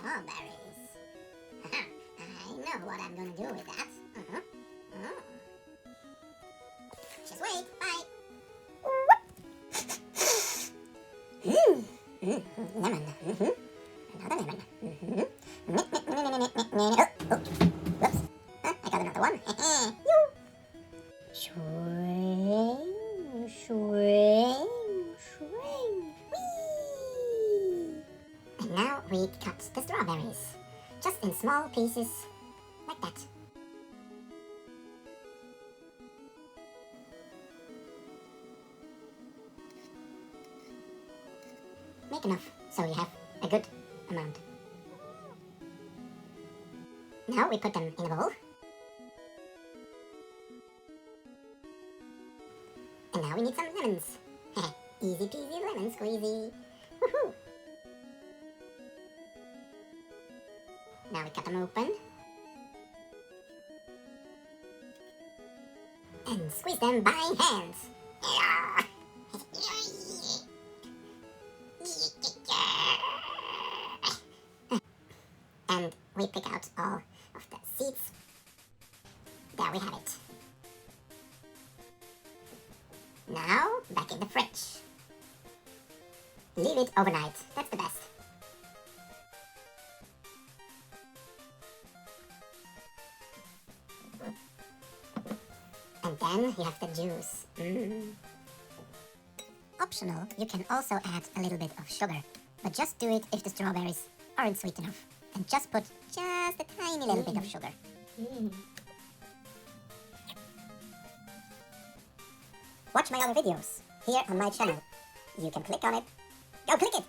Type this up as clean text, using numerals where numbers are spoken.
strawberries. I know what I'm gonna do with that. Oh. Just wait, bye. Lemon. Another lemon. Whoops. I got another one. Swing, swing, swing. Whee! And now we cut the strawberries. Just in small pieces, like that. Make enough, so you have a good amount. Now we put them in a bowl. And now we need some lemons. Easy peasy lemon squeezy. Woohoo! Now we cut them open. And squeeze them by hand. And we pick out all of the seeds. There we have it. Now, back in the fridge. Leave it overnight, that's the best. And then you have the juice. Optional, you can also add a little bit of sugar, but just do it if the strawberries aren't sweet enough. And just put just a tiny little bit of sugar. Watch my other videos here on my channel. You can click on it. Go click it!